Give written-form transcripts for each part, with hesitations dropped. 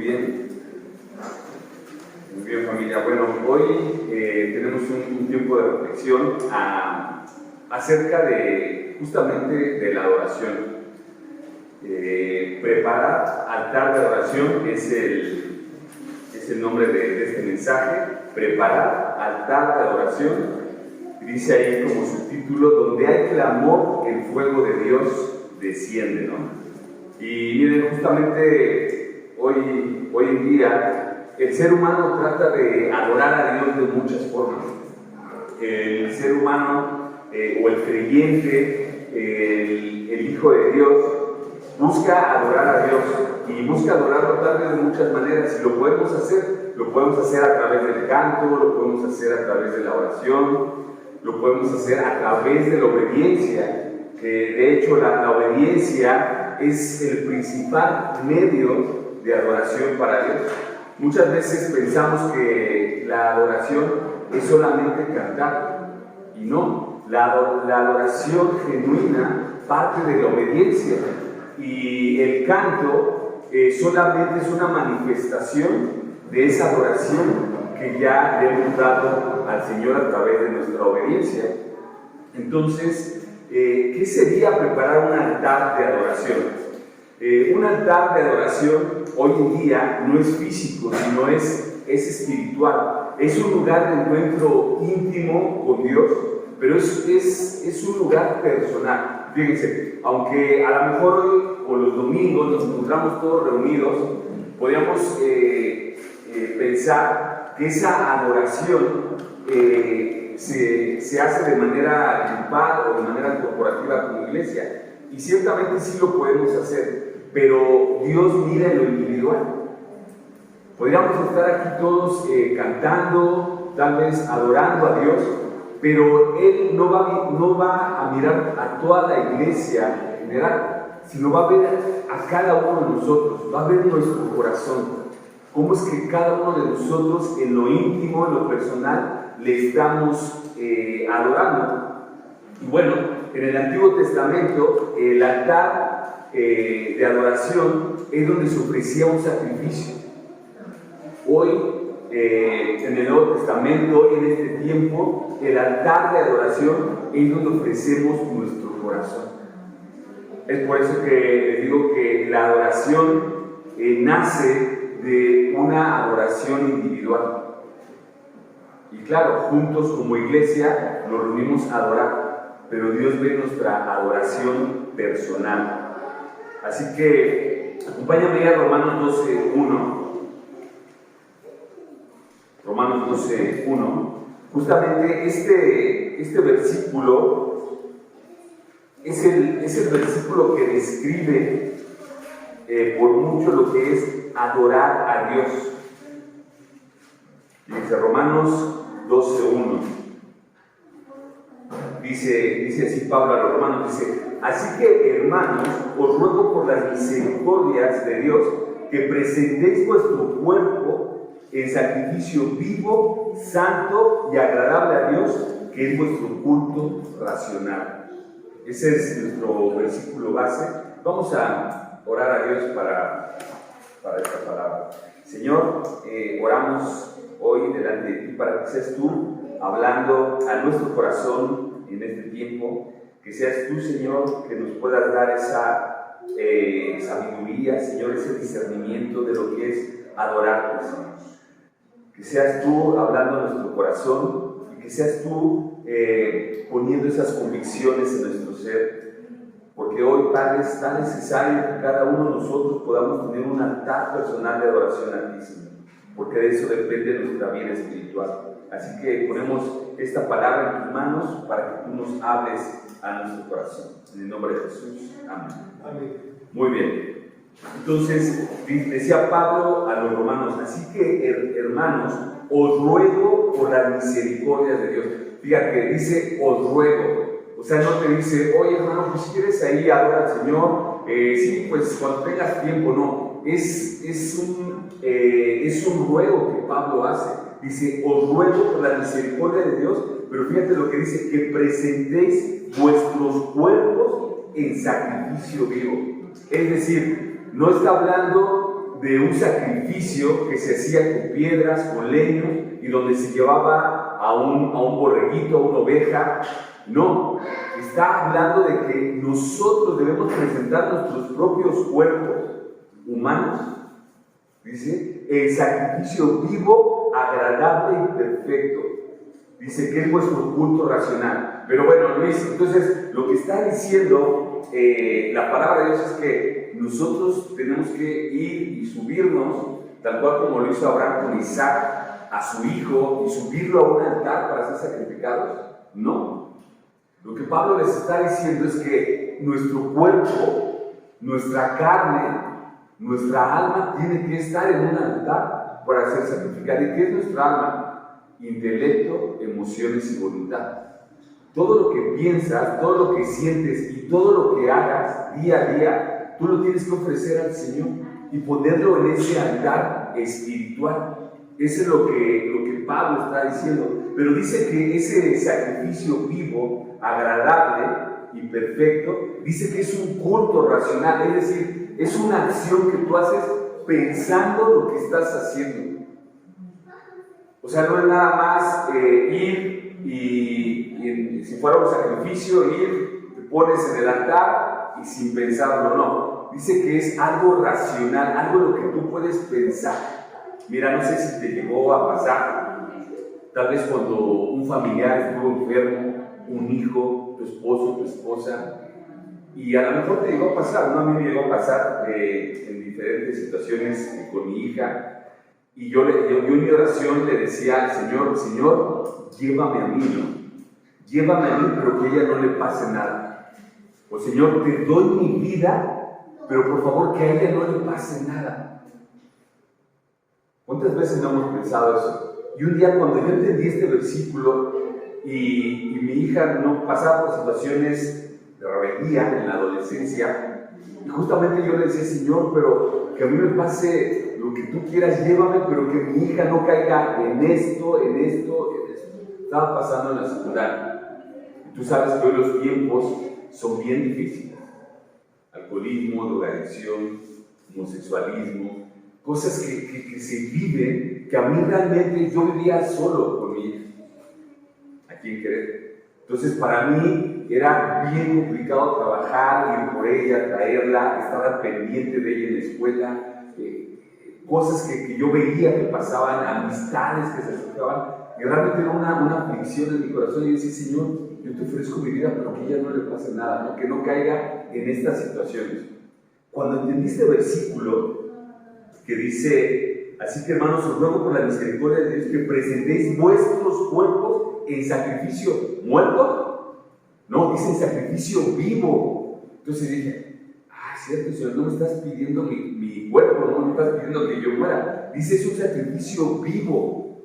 bien. Muy bien, familia. Bueno, hoy tenemos un tiempo de reflexión acerca de justamente de la adoración. Preparar altar de adoración es el nombre de este mensaje. Preparar altar de adoración. Dice ahí como subtítulo: donde hay clamor, el fuego de Dios desciende, ¿no? Y miren, justamente hoy en día el ser humano trata de adorar a Dios de muchas formas. El ser humano o el creyente, el Hijo de Dios, busca adorar a Dios y busca adorarlo tal vez de muchas maneras. Y lo podemos hacer a través del canto, lo podemos hacer a través de la oración, lo podemos hacer a través de la obediencia, que de hecho la obediencia es el principal medio de adoración para Dios. Muchas veces pensamos que la adoración es solamente cantar, y no, la adoración genuina parte de la obediencia, y el canto solamente es una manifestación de esa adoración que ya le hemos dado al Señor a través de nuestra obediencia. Entonces, ¿qué sería preparar un altar de adoración? Un altar de adoración hoy en día no es físico, sino es espiritual. Es un lugar de encuentro íntimo con Dios, pero es un lugar personal. Fíjense, aunque a lo mejor hoy o los domingos nos encontramos todos reunidos, podríamos pensar que esa adoración se hace de manera grupal o de manera corporativa como iglesia, y ciertamente sí lo podemos hacer, pero Dios mira en lo individual. Podríamos estar aquí todos cantando, tal vez adorando a Dios, pero Él no va a mirar a toda la iglesia en general, sino va a ver a cada uno de nosotros, va a ver nuestro corazón. ¿Cómo es que cada uno de nosotros en lo íntimo, en lo personal, le estamos adorando? Y bueno, en el Antiguo Testamento el altar de adoración es donde se ofrecía un sacrificio. Hoy, en el Nuevo Testamento, hoy en este tiempo, el altar de adoración es donde ofrecemos nuestro corazón. Es por eso que les digo que la adoración nace de una adoración individual. Y claro, juntos como iglesia nos reunimos a adorar, pero Dios ve nuestra adoración personal. Así que acompáñame a Romanos 12:1. Romanos 12:1. Justamente este versículo es el versículo que describe por mucho lo que es adorar a Dios. Dice Romanos 12:1. Dice así Pablo a los romanos, dice: así que, hermanos, os ruego por las misericordias de Dios que presentéis vuestro cuerpo en sacrificio vivo, santo y agradable a Dios, que es vuestro culto racional. Ese es nuestro versículo base. Vamos a orar a Dios para esta palabra. Señor, oramos hoy delante de ti para que seas tú hablando a nuestro corazón en este tiempo, que seas tú, Señor, que nos puedas dar esa sabiduría, Señor, ese discernimiento de lo que es adorarte, Señor. Que seas tú hablando a nuestro corazón y que seas tú poniendo esas convicciones en nuestro ser. Porque hoy, Padre, es tan necesario que cada uno de nosotros podamos tener un altar personal de adoración a ti, Señor, porque de eso depende nuestra vida espiritual. Así que ponemos esta palabra en tus manos para que tú nos hables a nuestro corazón. En el nombre de Jesús. Amén. Amén. Muy bien. Entonces, decía Pablo a los romanos: así que, hermanos, os ruego por las misericordias de Dios. Fíjate, dice os ruego. O sea, no te dice: oye, hermano, pues si quieres ahí, adora al Señor. Sí, pues cuando tengas tiempo. No, es un ruego que Pablo hace. Dice: os ruego por la misericordia de Dios. Pero fíjate lo que dice: que presentéis vuestros cuerpos en sacrificio vivo. Es decir, no está hablando de un sacrificio que se hacía con piedras, con leños, y donde se llevaba a un borreguito, a una oveja. No, está hablando de que nosotros debemos presentar nuestros propios cuerpos humanos, dice, el sacrificio vivo, agradable y perfecto. Dice que es vuestro culto racional. Pero bueno, Luis, entonces lo que está diciendo la palabra de Dios es que nosotros tenemos que ir y subirnos, tal cual como lo hizo Abraham con Isaac, a su hijo, y subirlo a un altar para ser sacrificados. No. Lo que Pablo les está diciendo es que nuestro cuerpo, nuestra carne, nuestra alma tiene que estar en un altar para ser sacrificada. ¿Y qué es nuestra alma? Intelecto, emociones y voluntad. Todo lo que piensas, todo lo que sientes y todo lo que hagas día a día, tú lo tienes que ofrecer al Señor y ponerlo en ese altar espiritual. Eso es lo que Pablo está diciendo. Pero dice que ese sacrificio vivo, agradable y perfecto, dice que es un culto racional, es decir, es una acción que tú haces pensando lo que estás haciendo. O sea, no es nada más ir y si fuera un sacrificio, ir, te pones en el altar y sin pensarlo, no. Dice que es algo racional, algo lo que tú puedes pensar. Mira, no sé si te llegó a pasar, tal vez cuando un familiar estuvo enfermo, un hijo, tu esposo, tu esposa, y a lo mejor te llegó a pasar, ¿no? A mí me llegó a pasar en diferentes situaciones con mi hija. Y yo en mi oración le decía al Señor, Señor, llévame a mí, ¿no? Llévame a mí, pero que a ella no le pase nada. O Señor, te doy mi vida, pero por favor que a ella no le pase nada. ¿Cuántas veces no hemos pensado eso? Y un día cuando yo entendí este versículo y mi hija no pasaba por situaciones de rebeldía en la adolescencia, y justamente yo le decía, Señor, pero que a mí me pase lo que tú quieras, llévame, pero que mi hija no caiga en esto. Estaba pasando en la secundaria. Y tú sabes que hoy los tiempos son bien difíciles. Alcoholismo, drogadicción, homosexualismo, cosas que se viven, que a mí realmente yo vivía solo con mi hija, aquí en Querétaro. Entonces para mí era bien complicado trabajar, ir por ella, traerla, estar pendiente de ella en la escuela, cosas que yo veía que pasaban, amistades que se acercaban, y realmente era una aflicción en mi corazón. Y yo decía, Señor, yo te ofrezco mi vida, pero que a ella no le pase nada, ¿no? Que no caiga en estas situaciones. Cuando entendí este versículo que dice, así que hermanos, os ruego por la misericordia de Dios que presentéis vuestros cuerpos en sacrificio muerto. No, dice en sacrificio vivo. Entonces dije, cierto, Señor, no me estás pidiendo mi cuerpo, no me estás pidiendo que yo muera. Dice, es un sacrificio vivo.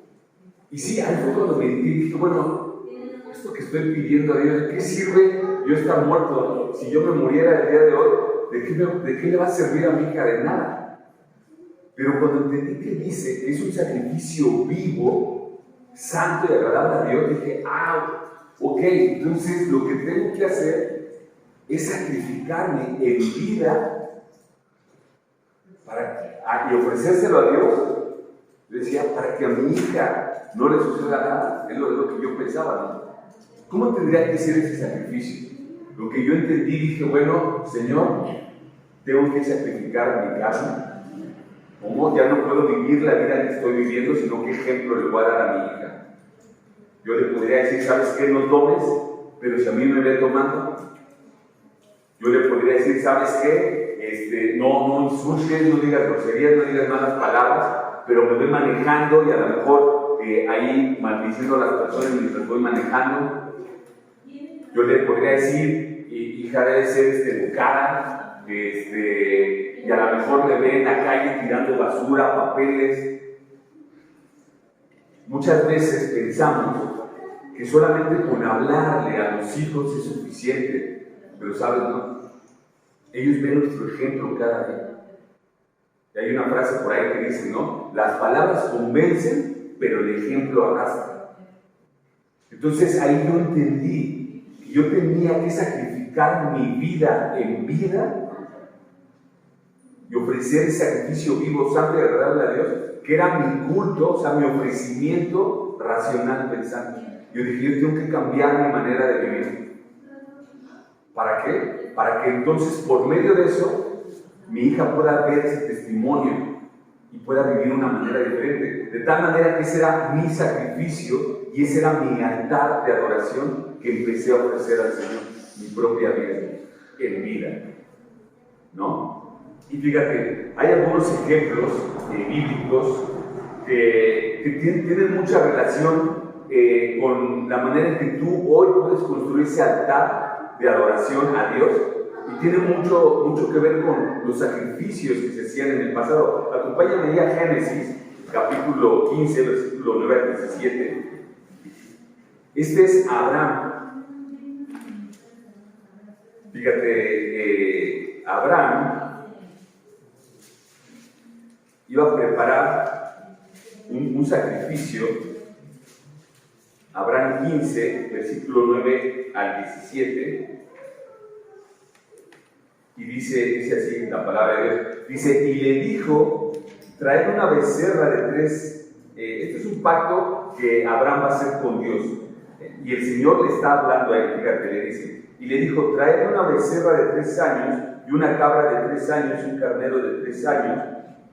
Y sí, ahí fue cuando me dije, bueno, esto que estoy pidiendo a Dios, ¿de qué sirve yo estar muerto? Si yo me muriera el día de hoy, ¿de qué le va a servir a mi hija? De nada. Pero cuando entendí que dice que es un sacrificio vivo, santo y agradable a Dios, dije, ok, entonces lo que tengo que hacer es sacrificarme en vida y ofrecérselo a Dios. Yo decía, para que a mi hija no le suceda nada. Es lo que yo pensaba, ¿no? ¿Cómo tendría que ser ese sacrificio? Lo que yo entendí, dije, bueno, Señor, tengo que sacrificar mi carne. ¿Cómo? Ya no puedo vivir la vida que estoy viviendo, sino qué ejemplo le voy a dar a mi hija. Yo le podría decir, ¿sabes qué? No tomes, pero si a mí me ve tomando, yo le podría decir, ¿sabes qué? No insultes, no digas groserías, no digas malas palabras, pero me voy manejando y a lo mejor ahí maldiciendo a las personas mientras voy manejando. Yo le podría decir, hija, debe ser educada, y a lo mejor me ve en la calle tirando basura, papeles. Muchas veces pensamos que solamente con hablarle a los hijos es suficiente, pero ¿sabes, no? Ellos ven nuestro ejemplo cada día. Y hay una frase por ahí que dice, ¿no? Las palabras convencen, pero el ejemplo arrastra. Entonces ahí yo entendí que yo tenía que sacrificar mi vida en vida y ofrecer el sacrificio vivo, santo y agradable a Dios, que era mi culto, o sea, mi ofrecimiento racional pensante. Yo dije, yo tengo que cambiar mi manera de vivir. ¿Para qué? Para que entonces, por medio de eso, mi hija pueda ver ese testimonio y pueda vivir de una manera diferente. De tal manera que ese era mi sacrificio y ese era mi altar de adoración que empecé a ofrecer al Señor, mi propia vida, en vida, ¿no? Y fíjate, hay algunos ejemplos bíblicos que tienen mucha relación con la manera en que tú hoy puedes construir ese altar de adoración a Dios, y tiene mucho que ver con los sacrificios que se hacían en el pasado. Acompáñame a Génesis, capítulo 15, versículo 9 al 17. Este es Abraham. Fíjate, Abraham iba a preparar un sacrificio. Abraham 15, versículo 9 al 17. Y dice así la palabra de Dios. Dice, y le dijo, traed una becerra de 3. Este es un pacto que Abraham va a hacer con Dios. Y el Señor le está hablando a él, fíjate, le dice. Y le dijo, traed una becerra de 3 años, y una cabra de 3 años, un carnero de 3 años,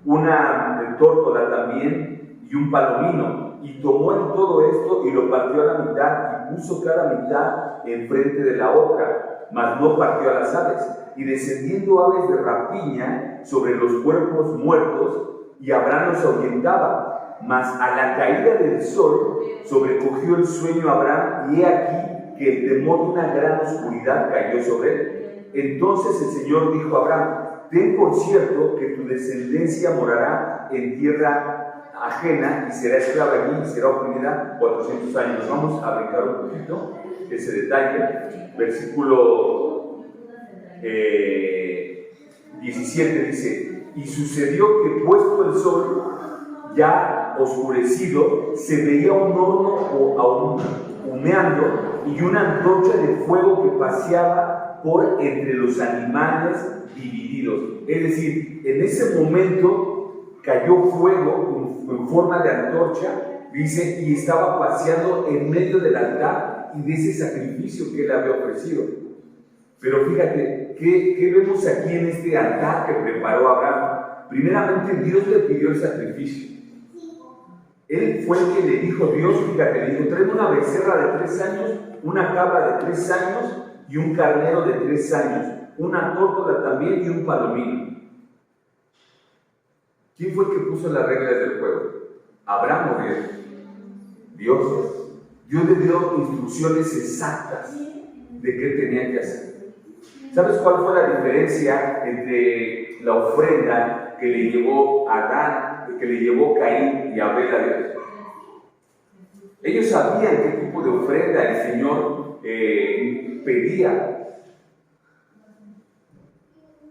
una tórtola también, y un palomino. Y tomó en todo esto y lo partió a la mitad, y puso cada mitad enfrente de la otra, mas no partió a las aves. Y descendiendo aves de rapiña sobre los cuerpos muertos, y Abraham los ahuyentaba. Mas a la caída del sol sobrecogió el sueño a Abraham, y he aquí que el temor de una gran oscuridad cayó sobre él. Entonces el Señor dijo a Abraham, ten por cierto que tu descendencia morará en tierra ajena y será esclava allí y será oprimida 400 años. Vamos a brincar un poquito ese detalle. Versículo 17 dice, y sucedió que puesto el sol ya oscurecido, se veía un horno humeando y una antorcha de fuego que paseaba por entre los animales divididos. Es decir, en ese momento cayó fuego en forma de antorcha, dice, y estaba paseando en medio del altar y de ese sacrificio que él había ofrecido. Pero fíjate, ¿qué vemos aquí en este altar que preparó Abraham? Primeramente, Dios le pidió el sacrificio. Él fue el que le dijo, Dios, fíjate, le dijo, trae una becerra de 3 años, una cabra de 3 años y un carnero de 3 años, una tórtola también y un palomino. ¿Quién fue el que puso las reglas del juego? ¿Abraham o Dios? Dios. Dios le dio instrucciones exactas de qué tenía que hacer. ¿Sabes cuál fue la diferencia entre la ofrenda que le llevó Adán, que le llevó Caín y Abel a Dios? Ellos sabían qué tipo de ofrenda el Señor pedía.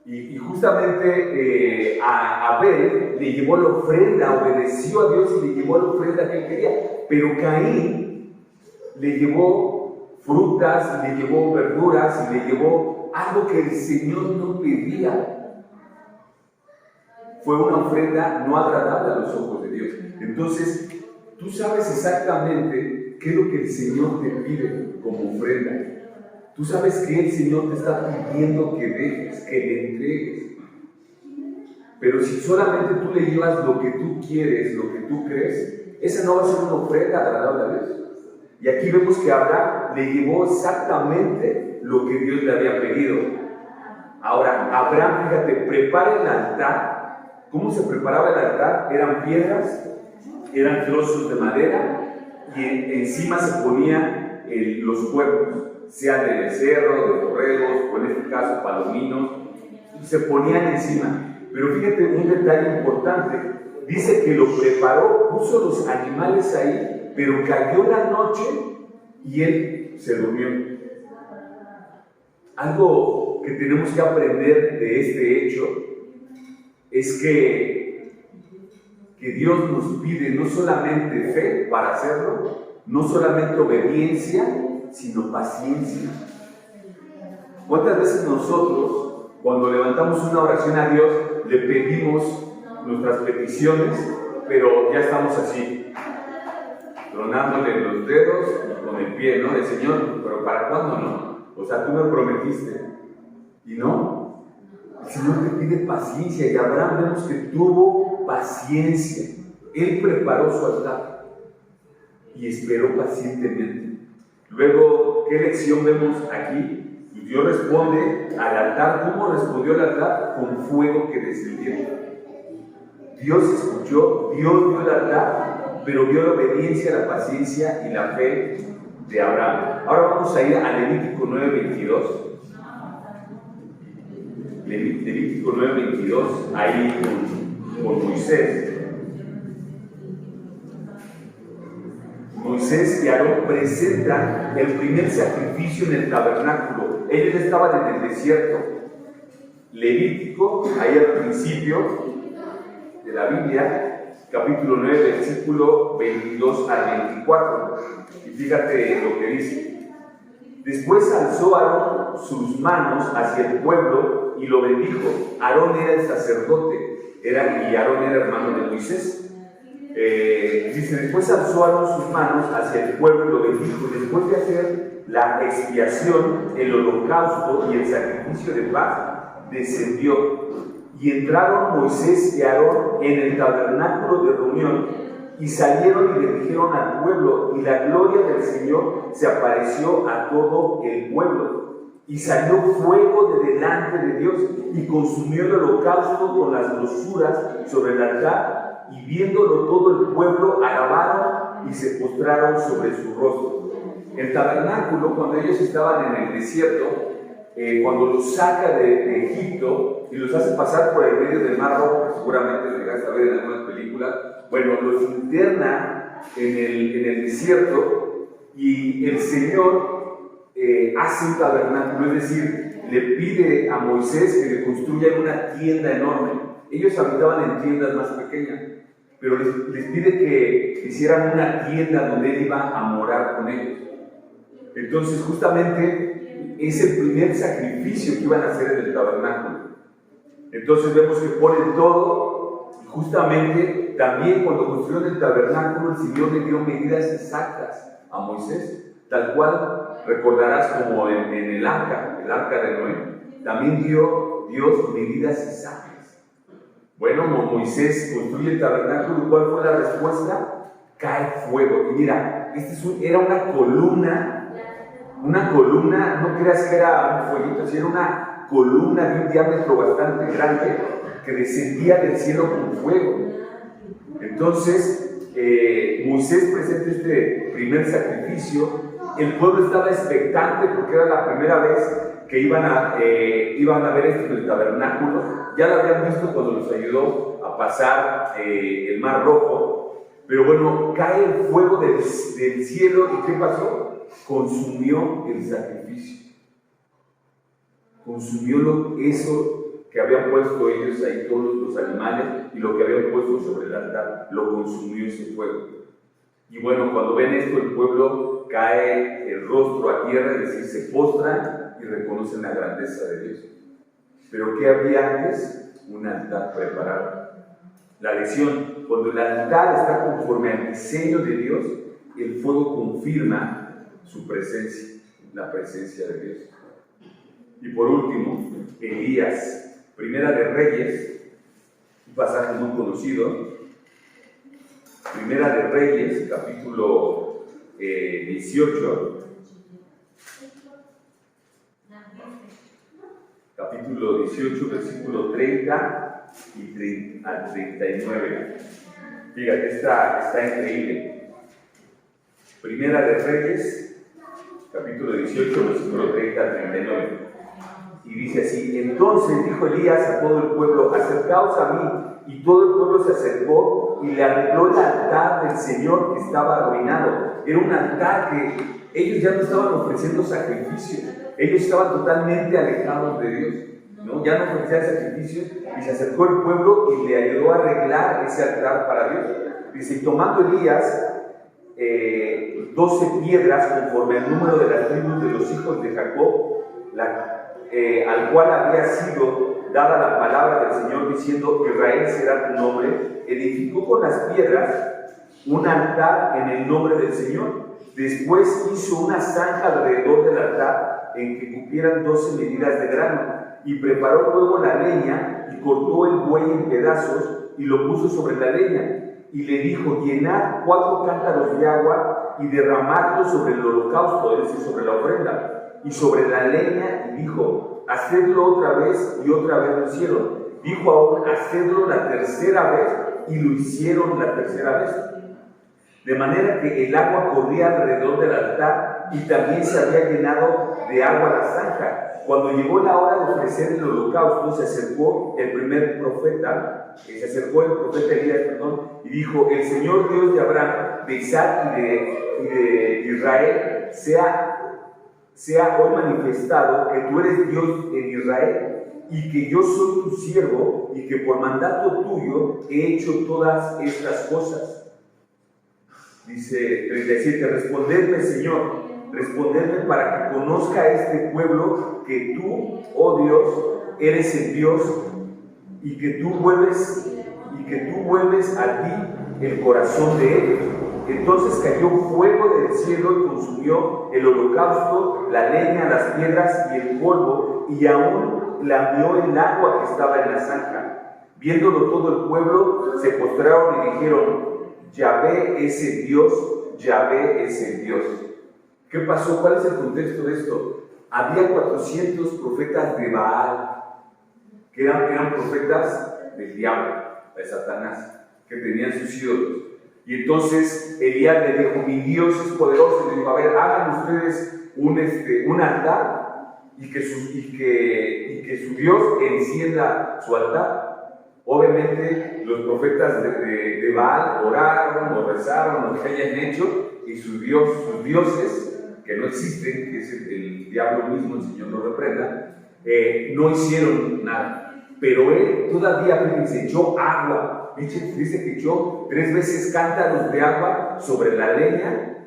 Y justamente a Abel le llevó la ofrenda, obedeció a Dios y le llevó la ofrenda que él quería. Pero Caín le llevó frutas, le llevó verduras y le llevó algo que el Señor no pedía. Fue una ofrenda no agradable a los ojos de Dios. Entonces, tú sabes exactamente qué es lo que el Señor te pide como ofrenda. Tú sabes que el Señor te está pidiendo que dejes, que le entregues. Pero si solamente tú le llevas lo que tú quieres, lo que tú crees, esa no va a ser una ofrenda agradable a Dios. Y aquí vemos que Abraham le llevó exactamente lo que Dios le había pedido. Ahora, Abraham, fíjate, prepara el altar. ¿Cómo se preparaba el altar? Eran piedras, eran trozos de madera y encima se ponían los cuerpos, sea de becerro, de borregos, o en este caso palominos, se ponían encima. Pero fíjate un detalle importante, dice que lo preparó, puso los animales ahí, pero cayó la noche y él se durmió. Algo que tenemos que aprender de este hecho es que Dios nos pide no solamente fe para hacerlo, no solamente obediencia, sino paciencia. ¿Cuántas veces nosotros, cuando levantamos una oración a Dios, le pedimos nuestras peticiones, pero ya estamos así, tronándole los dedos con el pie, ¿no? El Señor, pero ¿para cuándo no? O sea, tú me prometiste, y no. El Señor te pide paciencia, y Abraham vemos que tuvo paciencia. Él preparó su altar y esperó pacientemente. Luego, ¿qué lección vemos aquí? Dios responde al altar. ¿Cómo respondió el altar? Con fuego que descendió. Dios escuchó, Dios vio el altar, pero vio la obediencia, la paciencia y la fe de Abraham. Ahora vamos a ir a Levítico 9:22. Levítico 9:22, ahí con Moisés. Moisés y Aarón presentan el primer sacrificio en el tabernáculo. Ellos estaban en el desierto. Levítico, ahí al principio de la Biblia, capítulo 9, versículo 22 al 24. Y fíjate lo que dice. Después alzó Aarón sus manos hacia el pueblo y lo bendijo. Aarón era el sacerdote, y Aarón era hermano de Moisés. Dice, después alzó Aarón sus manos hacia el pueblo y lo bendijo. Después de hacer la expiación, el holocausto y el sacrificio de paz, descendió. Y entraron Moisés y Aarón en el tabernáculo de reunión y salieron y bendijeron al pueblo, y la gloria del Señor se apareció a todo el pueblo. Y salió fuego de delante de Dios y consumió el holocausto con las grosuras sobre el altar. Y viéndolo todo el pueblo, alabaron y se postraron sobre su rostro. El tabernáculo, cuando ellos estaban en el desierto, cuando los saca de Egipto y los hace pasar por el medio del Mar Rojo, que seguramente lo llegaste a ver en algunas películas, bueno, los interna en el desierto, y el Señor hace un tabernáculo, es decir, le pide a Moisés que le construyan una tienda enorme. Ellos habitaban en tiendas más pequeñas, pero les pide que hicieran una tienda donde él iba a morar con ellos. Entonces, justamente, es el primer sacrificio que iban a hacer en el tabernáculo. Entonces vemos que ponen todo, y justamente también cuando construyeron el tabernáculo, el Señor le dio medidas exactas a Moisés, tal cual recordarás como en el arca de Noé, también dio Dios medidas exactas. Bueno, Moisés construye el tabernáculo. ¿Cuál fue la respuesta? Cae fuego. Y mira, era una columna, no creas que era un fueguito, sino era una columna de un diámetro bastante grande que descendía del cielo con fuego. Entonces, Moisés presenta este primer sacrificio. El pueblo estaba expectante porque era la primera vez que iban a ver esto en el tabernáculo. Ya lo habían visto cuando los ayudó a pasar el Mar Rojo. Pero bueno, cae el fuego del cielo, ¿y qué pasó? Consumió el sacrificio. Consumió eso que habían puesto ellos ahí, todos los animales, y lo que habían puesto sobre el altar, lo consumió ese fuego. Y bueno, cuando ven esto, el pueblo cae el rostro a tierra, es decir, se postran y reconocen la grandeza de Dios. Pero ¿qué había antes? Un altar preparado. La lección, cuando el altar está conforme al diseño de Dios, el fuego confirma su presencia, la presencia de Dios. Y por último, Elías, Primera de Reyes, un pasaje muy conocido. Primera de Reyes, capítulo 18. Capítulo 18, versículo 30 al 39. Fíjate, está increíble. Primera de Reyes, capítulo 18, versículo 30 al 39. Y dice así: entonces dijo Elías a todo el pueblo: acercaos a mí. Y todo el pueblo se acercó y le arregló el altar del Señor que estaba arruinado. Era un altar que ellos ya no estaban ofreciendo sacrificios. Ellos estaban totalmente alejados de Dios, ¿no? Ya no ofrecían sacrificios, y se acercó el pueblo y le ayudó a arreglar ese altar para Dios. Dice: y tomando Elías 12 piedras conforme al número de las tribus de los hijos de Jacob, al cual había sido dada la palabra del Señor diciendo: Israel será tu nombre, edificó con las piedras un altar en el nombre del Señor. Después hizo una zanja alrededor del altar en que cupieran 12 medidas de grano, y preparó luego la leña y cortó el buey en pedazos y lo puso sobre la leña, y le dijo: llenad 4 cántaros de agua y derramadlo sobre el holocausto, es decir, sobre la ofrenda, y sobre la leña, y dijo: hacedlo otra vez, y otra vez lo hicieron. Dijo aún: hacedlo la tercera vez, y lo hicieron la tercera vez. De manera que el agua corría alrededor del altar, y también se había llenado de agua la zanja. Cuando llegó la hora de ofrecer el holocausto, se acercó el profeta Elías, y dijo: el Señor Dios de Abraham, de Isaac y de Israel, sea hoy manifestado que tú eres Dios en Israel, y que yo soy tu siervo, y que por mandato tuyo he hecho todas estas cosas. Dice 37, respondedme, Señor, respondedme para que conozca este pueblo que tú, oh Dios, eres el Dios, y que tú vuelves a ti el corazón de ellos. Entonces cayó fuego del cielo y consumió el holocausto, la leña, las piedras y el polvo, y aún lamió el agua que estaba en la zanja. Viéndolo todo el pueblo, se postraron y dijeron: Yahvé es el Dios, Yahvé es el Dios. ¿Qué pasó? ¿Cuál es el contexto de esto? Había 400 profetas de Baal, que eran profetas del diablo, de Satanás, que tenían sus ídolos. Y entonces Elías le dijo: mi Dios es poderoso. Y le dijo: a ver, hagan ustedes un altar, y que su Dios encienda su altar. Obviamente los profetas de Baal oraron o rezaron lo que hayan hecho, y sus dioses, que no existen, que es el diablo mismo, el Señor lo reprenda, no hicieron nada. Pero él todavía se echó agua. Dice que echó 3 veces cántaros de agua sobre la leña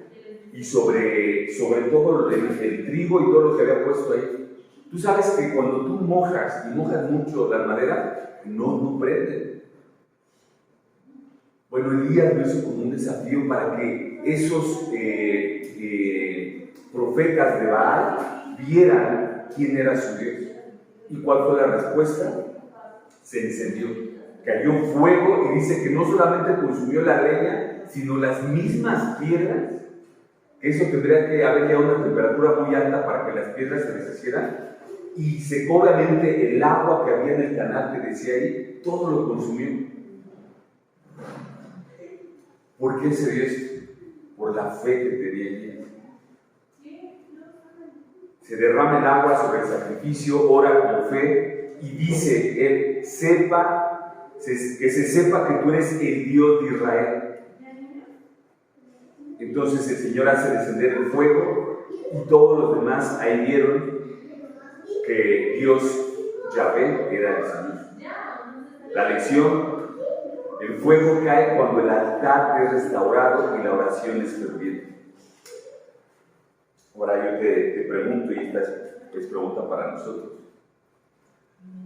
y sobre todo el trigo y todo lo que había puesto ahí. Tú sabes que cuando tú mojas mucho la madera, no prende. Bueno, Elías lo hizo como un desafío para que esos profetas de Baal vieran quién era su Dios. ¿Y cuál fue la respuesta? Se encendió, cayó fuego, y dice que no solamente consumió la leña, sino las mismas piedras. Eso tendría que haber ya una temperatura muy alta para que las piedras se deshicieran, y secó obviamente el agua que había en el canal que decía ahí, todo lo consumió. ¿Por qué se dio esto? Por la fe que tenía Elías. Se derrama el agua sobre el sacrificio, ora con fe, y dice él: que se sepa que tú eres el Dios de Israel. Entonces el Señor hace descender el fuego, y todos los demás ahí vieron que Dios, Yahvé, era el Señor. La lección: el fuego cae cuando el altar es restaurado y la oración es ferviente. Ahora yo te pregunto, y esta es pregunta para nosotros: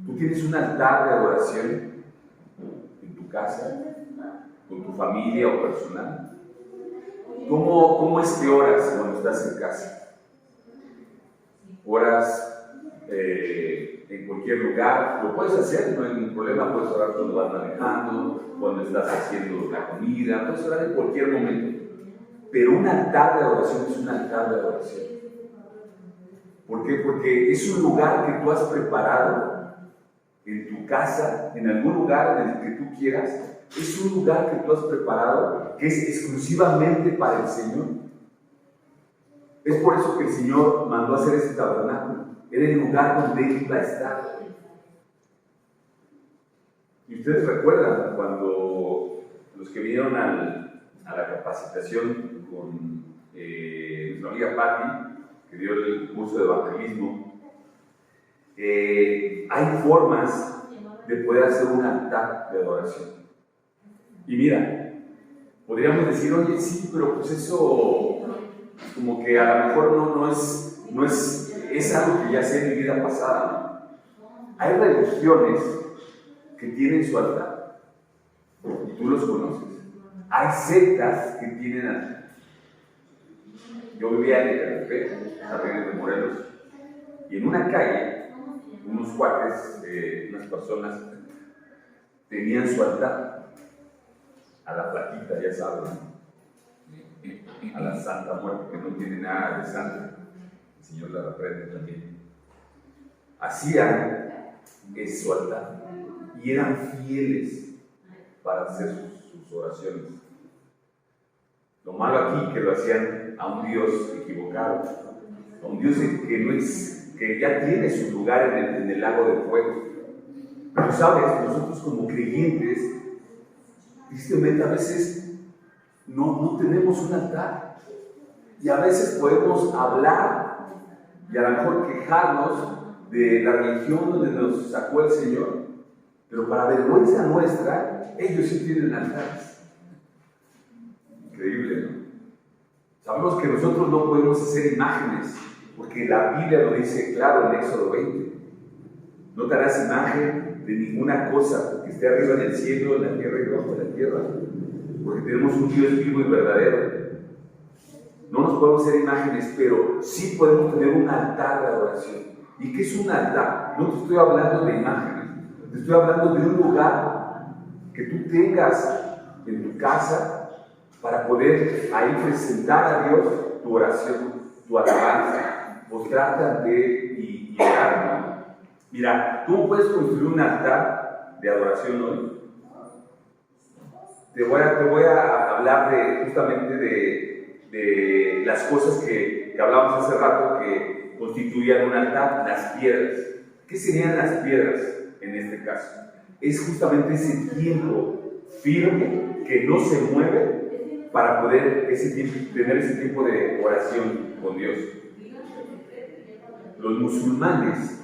¿tú tienes un altar de adoración en tu casa, con tu familia o personal? ¿Cómo es que oras cuando estás en casa? ¿Oras en cualquier lugar? Lo puedes hacer, no hay ningún problema. Puedes orar cuando vas manejando, cuando estás haciendo la comida, puedes orar en cualquier momento. Pero un altar de adoración es un altar de adoración. ¿Por qué? Porque es un lugar que tú has preparado en tu casa, en algún lugar en el que tú quieras. Es un lugar que tú has preparado que es exclusivamente para el Señor. Es por eso que el Señor mandó a hacer ese tabernáculo. Era el lugar donde Él iba a estar. Y ustedes recuerdan cuando los que vinieron a la capacitación con nuestra amiga Patti, que dio el curso de evangelismo, hay formas de poder hacer un altar de adoración. Y mira, podríamos decir: oye, sí, pero pues eso como que a lo mejor no es algo que ya sé en mi vida pasada, ¿no? Hay religiones que tienen su altar, y tú los conoces. Hay sectas que tienen altar. Yo vivía en Ecatepec, arriba de Morelos, y en una calle, unos cuates, unas personas, tenían su altar a la plaquita, ya saben, a la Santa Muerte, que no tiene nada de santa. El Señor la reprende también. Hacían su altar y eran fieles para hacer sus oraciones. Lo malo aquí que lo hacían a un Dios equivocado, a un Dios que ya tiene su lugar en el lago de fuego. Pero sabes, nosotros como creyentes, tristemente a veces no tenemos un altar, y a veces podemos hablar y a lo mejor quejarnos de la religión donde nos sacó el Señor, pero para vergüenza nuestra, ellos sí tienen altares. Increíble, ¿no? Sabemos que nosotros no podemos hacer imágenes, porque la Biblia lo dice claro en Éxodo 20. No te harás imagen de ninguna cosa que esté arriba en el cielo, en la tierra y debajo de la tierra, porque tenemos un Dios vivo y verdadero. No nos podemos hacer imágenes, pero sí podemos tener un altar de adoración. ¿Y qué es un altar? No te estoy hablando de imágenes, te estoy hablando de un lugar que tú tengas en tu casa para poder ahí presentar a Dios tu oración, tu alabanza, mostrarte ante Él y orar, ¿no? Mira, tú puedes construir un altar de adoración hoy. Te voy a hablar justamente de las cosas que hablábamos hace rato que constituían un altar, las piedras. ¿Qué serían las piedras en este caso? Es justamente ese tiempo firme que no se mueve para poder tener ese tiempo de oración con Dios. Los musulmanes,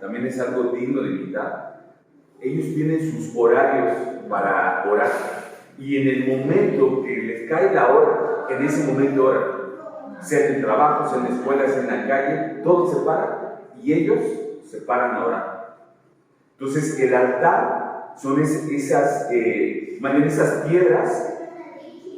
también es algo digno de imitar. Ellos tienen sus horarios para orar, y en el momento que les cae la hora, en ese momento oran. Sea en el trabajo, sea en la escuela, sea en la calle, todos se paran y ellos se paran a orar. Entonces el altar son esas piedras,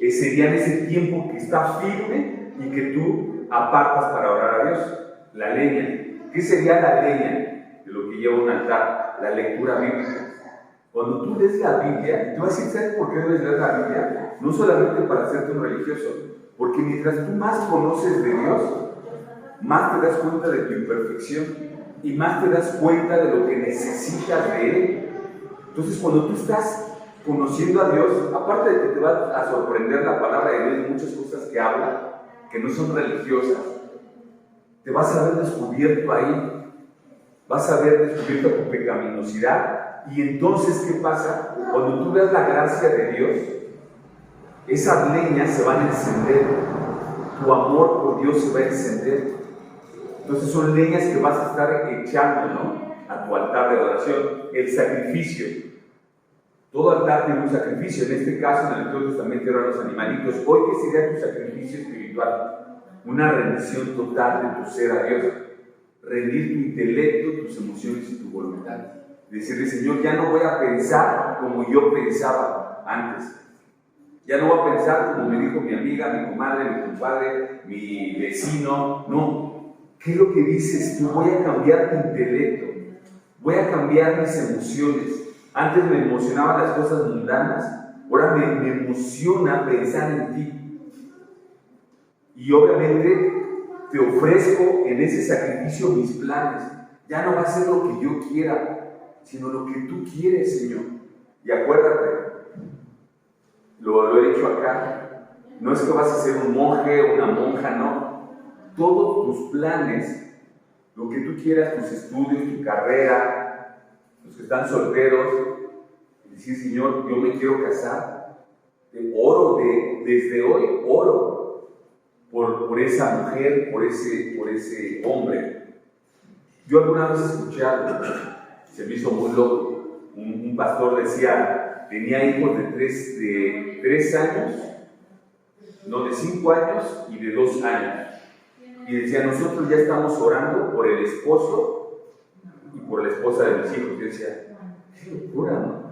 serían ese tiempo que está firme y que tú apartas para orar a Dios. La leña. ¿Qué sería la leña de lo que lleva un altar? La lectura bíblica. Cuando tú lees la Biblia, tú vas a decir, ¿sabes por qué debes leer la Biblia? No solamente para hacerte un religioso, porque mientras tú más conoces de Dios, más te das cuenta de tu imperfección y más te das cuenta de lo que necesitas de Él. Entonces, cuando tú estás conociendo a Dios, aparte de que te va a sorprender la palabra de Dios y muchas cosas que habla, que no son religiosas, te vas a ver descubierto ahí, vas a ver descubierto tu pecaminosidad. Y entonces, ¿qué pasa? Cuando tú veas la gracia de Dios, esas leñas se van a encender, tu amor por Dios se va a encender. Entonces son leñas que vas a estar echando, ¿no?, a tu altar de adoración. El sacrificio. Todo altar tiene un sacrificio. En este caso, en el Antiguo Testamento eran los animalitos. Hoy, ¿qué sería tu sacrificio espiritual? Una rendición total de tu ser a Dios. Rendir tu intelecto, tus emociones y tu voluntad. Decirle, Señor, ya no voy a pensar como yo pensaba antes. Ya no voy a pensar como me dijo mi amiga, mi comadre, mi compadre, mi vecino. No. ¿Qué es lo que dices tú? Voy a cambiar mi intelecto. Voy a cambiar mis emociones. Antes me emocionaban las cosas mundanas. Ahora me emociona pensar en ti. Y obviamente te ofrezco en ese sacrificio mis planes. Ya no va a ser lo que yo quiera, sino lo que tú quieres, Señor. Y acuérdate, lo he dicho acá, no es que vas a ser un monje o una monja, no. Todos tus planes, lo que tú quieras, tus estudios, tu carrera, los que están solteros, decir, Señor, yo me quiero casar. Oro desde hoy, oro por esa mujer, por ese hombre. Yo alguna vez escuché algo, se me hizo muy loco. Un pastor decía, tenía hijos de 3 años, no, de 5 años y de 2 años. Y decía, nosotros ya estamos orando por el esposo y por la esposa de mis hijos. Yo decía, qué locura, ¿no?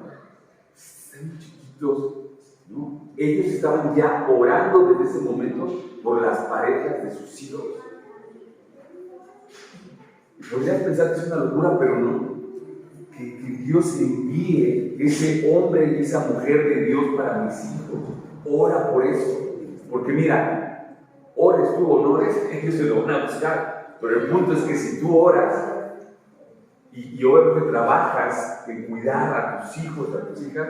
Están muy chiquitos, ¿no? Ellos estaban ya orando desde ese momento por las parejas de sus hijos. Podrías pensar que es una locura, pero no. Que Dios envíe ese hombre y esa mujer de Dios para mis hijos. Ora por eso. Porque mira, ores tú o no ores, ellos se lo van a buscar. Pero el punto es que si tú oras y obviamente trabajas en cuidar a tus hijos, a tus hijas,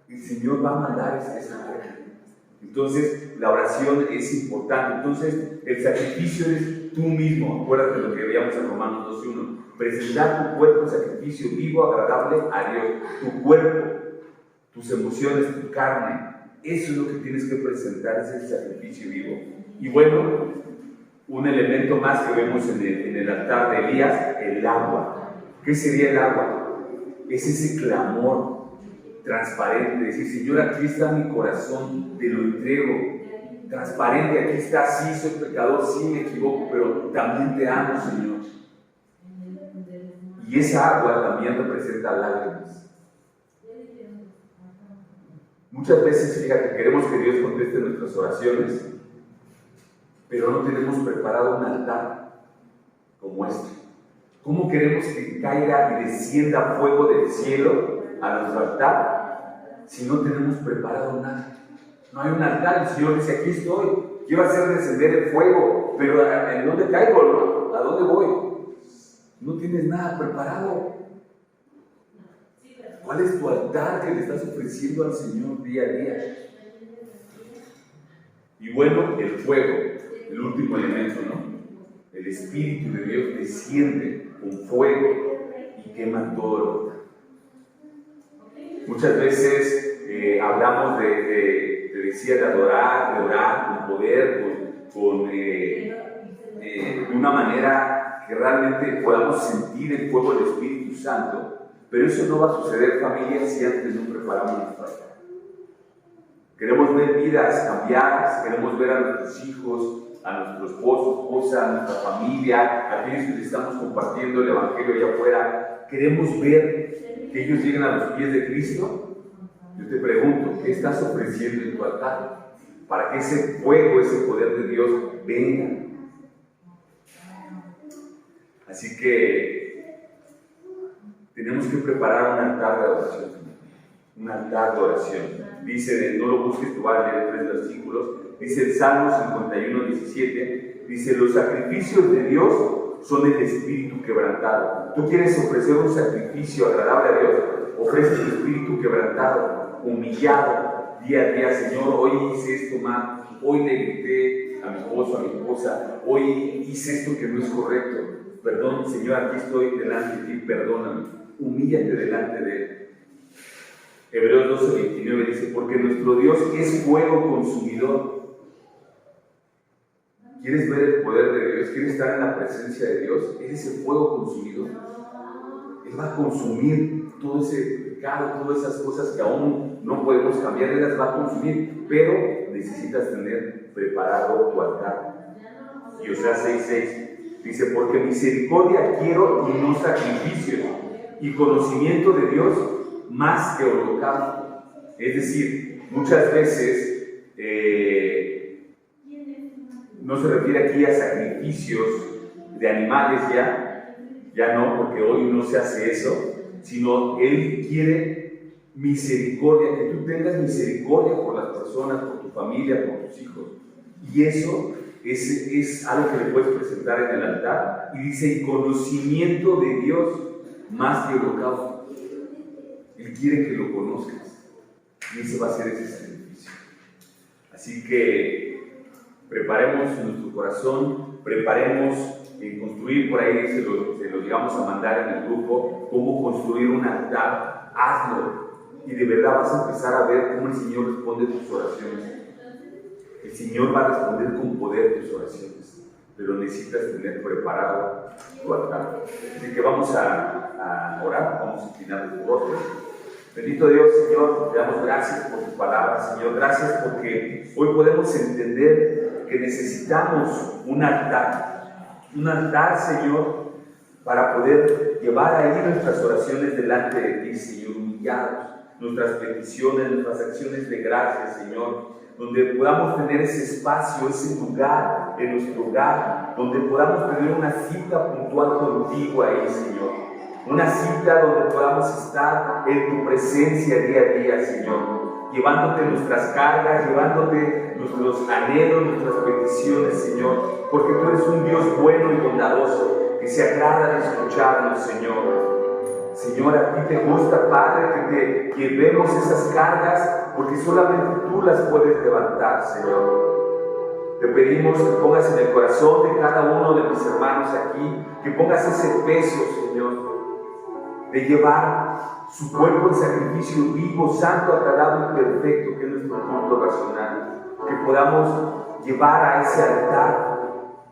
el Señor va a mandar esa mujer. Entonces, la oración es importante. Entonces, el sacrificio es tú mismo. Acuérdate de lo que veíamos en Romanos 2:1. Presentar tu cuerpo en sacrificio vivo, agradable a Dios. Tu cuerpo, tus emociones, tu carne. Eso es lo que tienes que presentar, es el sacrificio vivo. Y bueno, un elemento más que vemos en el altar de Elías, el agua. ¿Qué sería el agua? Es ese clamor transparente, decir, Señor, aquí está mi corazón, te lo entrego. Transparente, aquí está, sí, soy pecador, sí me equivoco, pero también te amo, Señor. Y esa agua también representa lágrimas. Muchas veces, fíjate, queremos que Dios conteste nuestras oraciones, pero no tenemos preparado un altar como este. ¿Cómo queremos que caiga y descienda fuego del cielo a nuestro altar si no tenemos preparado nada? No hay un altar. El Señor dice, aquí estoy, quiero hacer descender el fuego, pero ¿en dónde caigo? ¿No? ¿A dónde voy? No tienes nada preparado. ¿Cuál es tu altar que le estás ofreciendo al Señor día a día? Y bueno, el fuego, el último elemento, ¿no? El Espíritu de Dios desciende con fuego y quema todo el altar. Muchas veces hablamos de adorar, de orar con poder, de una manera que realmente podamos sentir el fuego del Espíritu Santo. Pero eso no va a suceder, familia, si antes no preparamos nuestra vida. Queremos ver vidas cambiadas, queremos ver a nuestros hijos, a nuestro esposo, esposa, a nuestra familia, a aquellos que les estamos compartiendo el Evangelio allá afuera. Queremos ver que ellos lleguen a los pies de Cristo. Yo te pregunto, ¿qué estás ofreciendo en tu altar? Para que ese fuego, ese poder de Dios venga. Así que tenemos que preparar un altar de adoración. Un altar de oración. Dice, no lo busques, tú vas a leer 3 versículos. Dice el Salmo 51:17. Dice, los sacrificios de Dios son el espíritu quebrantado. ¿Tú quieres ofrecer un sacrificio agradable a Dios? Ofrece tu espíritu quebrantado, humillado, día a día. Señor, hoy hice esto mal. Hoy le grité a mi esposo, a mi esposa. Hoy hice esto que no es correcto. Perdón, Señor, aquí estoy delante de ti, perdóname. Humíllate delante de Él. Hebreos 12:29 dice, porque nuestro Dios es fuego consumidor. ¿Quieres ver el poder de Dios? ¿Quieres estar en la presencia de Dios? Él es el fuego consumidor. Él va a consumir todo ese pecado, todas esas cosas que aún no podemos cambiar. Él las va a consumir, pero necesitas tener preparado tu altar. Y Oseas 6:6 dice, porque misericordia quiero y no sacrificios, y conocimiento de Dios más que holocausto. Es decir, muchas veces no se refiere aquí a sacrificios de animales ya no, porque hoy no se hace eso, sino Él quiere misericordia, que tú tengas misericordia por las personas, por tu familia, por tus hijos. Y eso es algo que le puedes presentar en el altar. Y dice, y conocimiento de Dios más que holocausto. Él quiere que lo conozcas. Y ese va a ser ese sacrificio. Así que preparemos nuestro corazón, preparemos construir, por ahí se lo llegamos a mandar en el grupo, cómo construir un altar. Hazlo. Y de verdad vas a empezar a ver cómo el Señor responde tus oraciones. El Señor va a responder con poder tus oraciones, pero necesitas tener preparado tu altar. Así que vamos a orar, vamos a inclinar nuestro rostro. Bendito Dios, Señor, te damos gracias por tu palabra, Señor. Gracias porque hoy podemos entender que necesitamos un altar, Señor, para poder llevar ahí nuestras oraciones delante de ti, Señor, humillados, nuestras peticiones, nuestras acciones de gracias, Señor, donde podamos tener ese espacio, ese lugar en nuestro hogar, donde podamos tener una cita puntual contigo ahí, Señor, una cita donde podamos estar en tu presencia día a día, Señor, llevándote nuestras cargas, llevándote nuestros anhelos, nuestras peticiones, Señor, porque tú eres un Dios bueno y bondadoso, que se agrada de escucharnos, Señor. Señor, a ti te gusta, Padre, que te llevemos esas cargas, porque solamente tú las puedes levantar, Señor. Te pedimos que pongas en el corazón de cada uno de mis hermanos aquí, que pongas ese peso, Señor, de llevar su cuerpo en sacrificio vivo, santo, agradable y perfecto, que es nuestro culto racional. Que podamos llevar a ese altar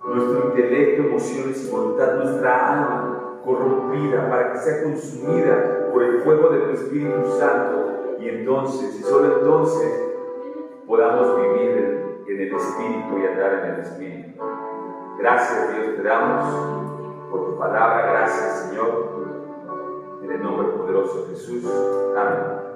nuestro intelecto, emociones y voluntad, nuestra alma corrompida, para que sea consumida por el fuego de tu Espíritu Santo, y entonces, y solo entonces, podamos vivir en el Espíritu y andar en el Espíritu. Gracias, Dios, te damos por tu palabra. Gracias, Señor, en el nombre poderoso de Jesús. Amén.